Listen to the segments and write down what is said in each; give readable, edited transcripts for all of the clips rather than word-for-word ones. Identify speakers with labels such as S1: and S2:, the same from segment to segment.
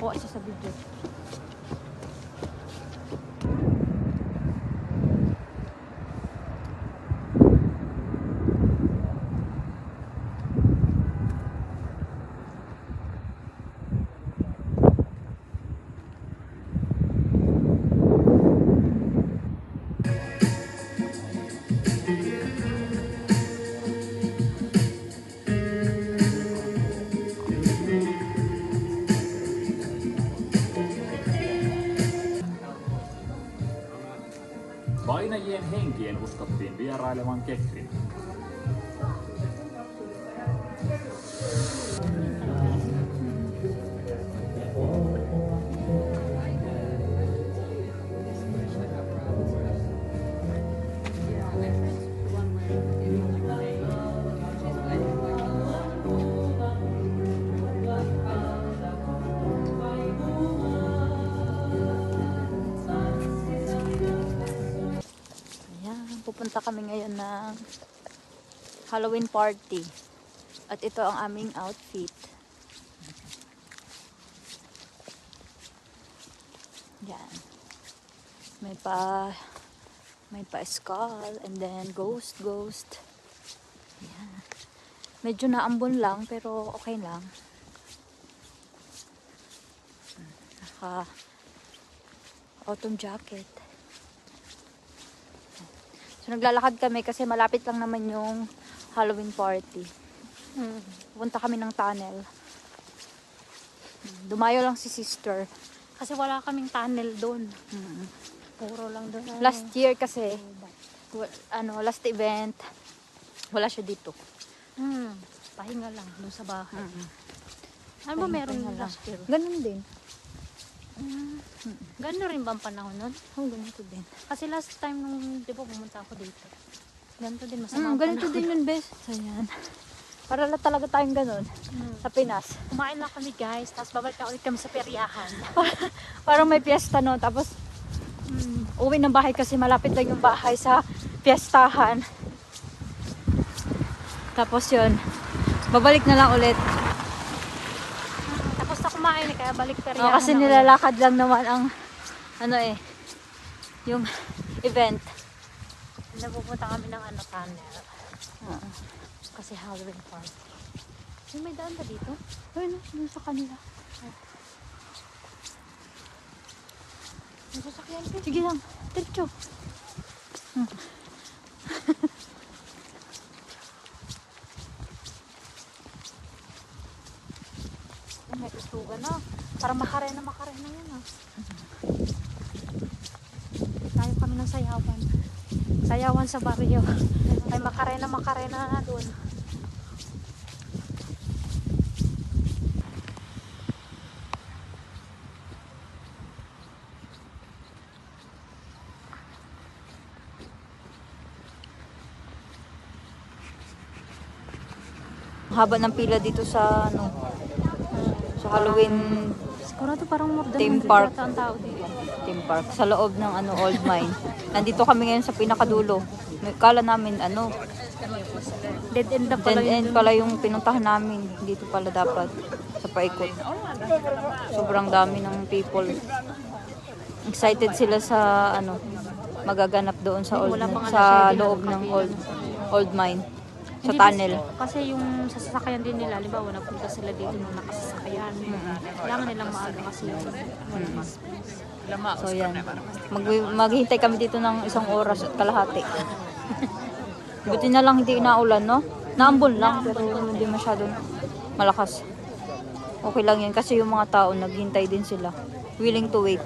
S1: Nakuha siya sa video.
S2: Painajien henkien uskottiin vierailevan Kehrin.
S1: Pupunta kami ngayon ng Halloween party. At ito ang aming outfit. Yan. May pa skull and then ghost. Yan. Medyo naambon lang pero okay lang. Naka autumn jacket. So, naglalakad kami kasi malapit lang naman yung Halloween party. Pupunta kami ng tunnel. Dumayo lang si sister.
S3: Kasi wala kaming tunnel doon. Puro lang doon.
S1: Last year kasi, last event, wala siya dito.
S3: Pahinga lang doon sa bahay. Ano ba meron last year?
S1: Ganun din.
S3: Gano'n rin ba ang panahon nun?
S1: Ganito din.
S3: Kasi last time nung, di ba, pumunta ako dito. Ganito din, masama ang
S1: Ganito
S3: panahon.
S1: din yun, bes. So, yan. Para lang talaga tayong ganun. Sa Pinas.
S3: Kumain lang kami, guys. Tapos babalik na ulit kami sa peryahan.
S1: Parang may piyesta, no? Tapos, uwi ng bahay kasi malapit lang yung bahay sa piyestahan. Tapos yun, babalik na lang ulit.
S3: Tapos na kumain, kaya balik peryahan.
S1: Kasi nilalakad lang naman ang, yung event.
S3: Napupunta kami ng tunnel. Kasi Halloween party. May daan ba dito?
S1: Ayun, dun sa kanila.
S3: May sasakyan ko.
S1: Sige lang, diretso.
S3: May ustugan na. Parang makarena yan. Tayo kami ng sayawan. Sayawan sa barrio. May makarena na doon.
S1: Haba ng pila dito sa sa Halloween
S3: Sigurado parang more than
S1: Theme
S3: 100
S1: park.
S3: yata ang tao dito.
S1: theme park sa loob ng old mine. Nandito kami ngayon sa pinakadulo. Kala namin
S3: Dead end na pala
S1: dead end pala yung pinuntahan namin. Dito pala dapat sa paikot. Sobrang dami ng people. Excited sila sa magaganap doon sa loob ng old mine. Sa tunnel.
S3: Kasi yung sasakyan din nila, halimbawa napunta sila dito nung nakasasakyan. Kailangan nilang maaga kasi yung
S1: So yan. Maghihintay kami dito ng 1 oras at kalahati. Buti na lang hindi inaulan, no? Naambon lang, pero hindi masyadong malakas. Okay lang yan kasi yung mga tao naghintay din sila. Willing to wait.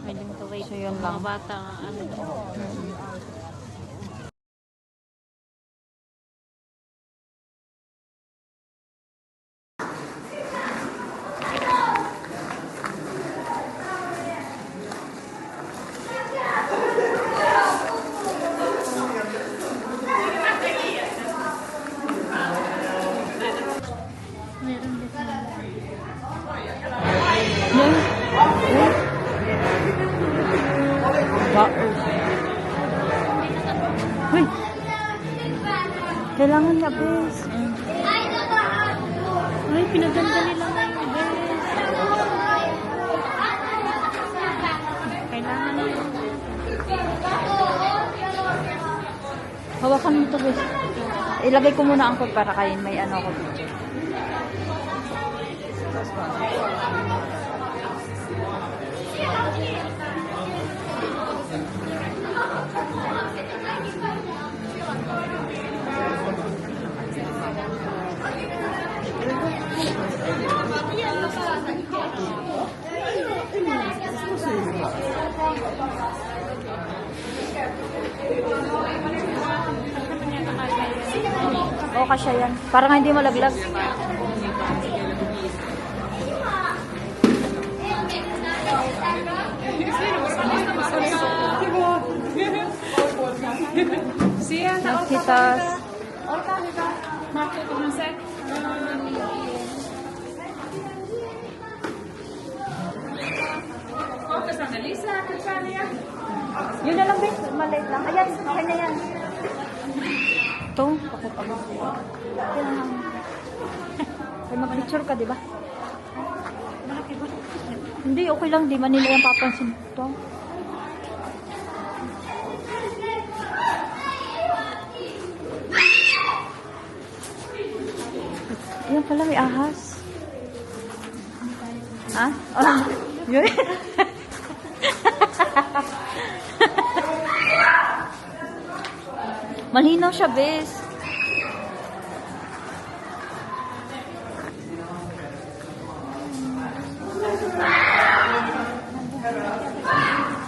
S3: willing to wait.
S1: So yun lang.
S3: Mga bata, meron dito.
S1: Uy! Kailangan niya, bes.
S3: Ay, pinaganda nila ngayon, guys.
S1: Hawakan mo ito, guys. Ilagay ko muna ang code para kain. May ano ko dito. Oo, kasya yan. Para nga hindi malaglag. Nakitas. Yun na lang, guys. Maliit lang. Ayan, okay na yan. Ito, pakipag. Ay, mag-picture ka, di ba? Hindi, okay lang. Di man nila yung papansin. Ito. Ayan pala, may ahas. Ha? Oh, yun. Malinaw siya, bes.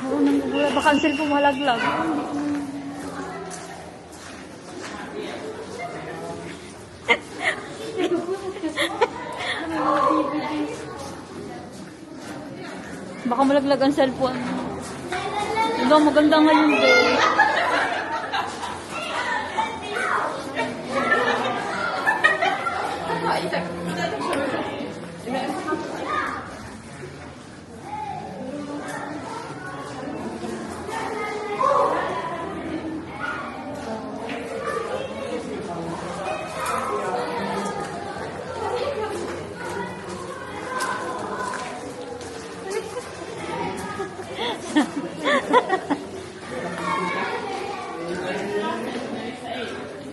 S1: Oo, nanggugula. Baka ang cellphone malaglag. Baka malaglag ang cellphone. Ito, maganda ngayon, bes.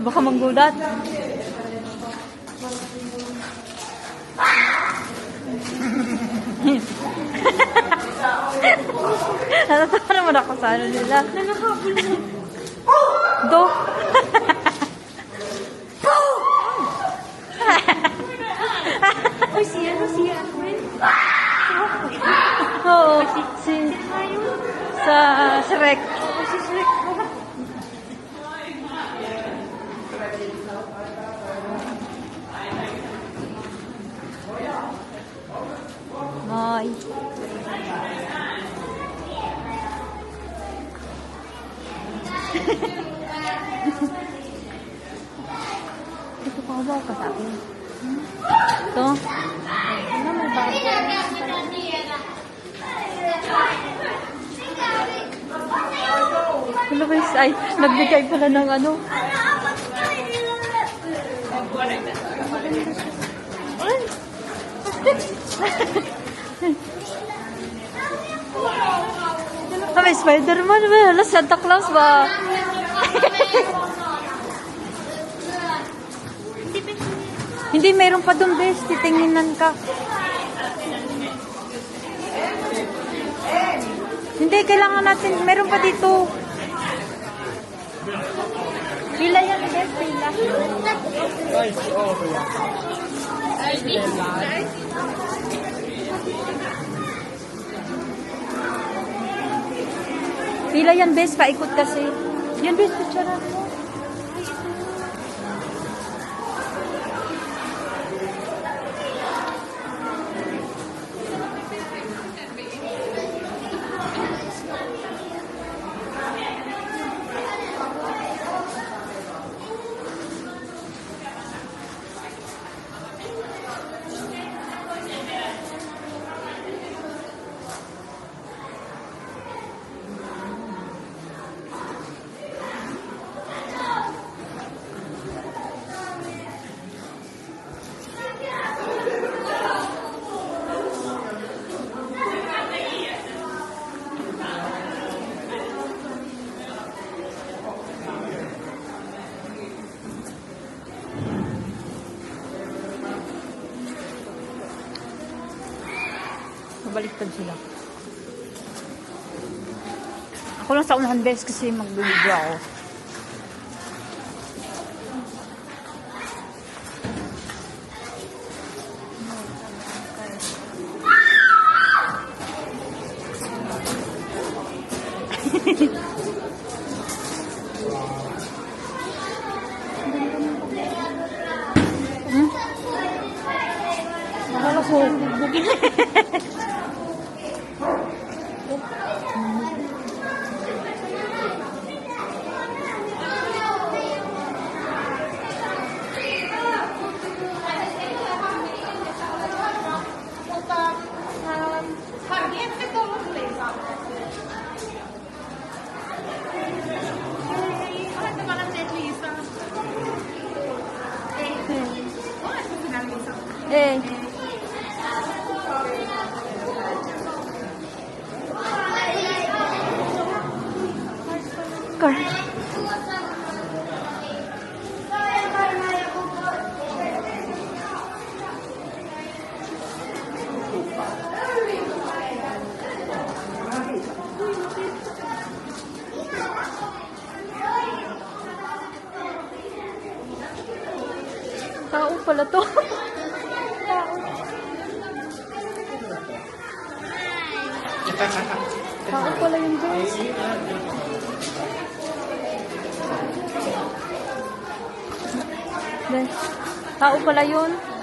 S1: Baka manggulat. Natatawa naman ako sa ano nila. Do.
S3: Uy, siya.
S1: Oo, si sa Shrek.
S3: Si Shrek.
S1: Ay. Ito pa ba ka sa akin? Ito?
S3: Ano may bago?
S1: Hello guys, ay, nagbigay pala ng ano. Ay. May Spider-Man ba? Hala, Santa Claus ba? Hindi, mayroon pa doon, bes. Titinginan ka. Hindi, kailangan natin. Meron pa dito. Pila yan, bes. Pila. Pila yan, bes. Paikot kasi. Yan, bes. Picture mo. baliktad sila. Ako lang sa unahan best kasi mag-video ako. Akala ko, bugin. Eh. Car. Tao pala to. Tao pala yun, guys. Guys, tao pala yun.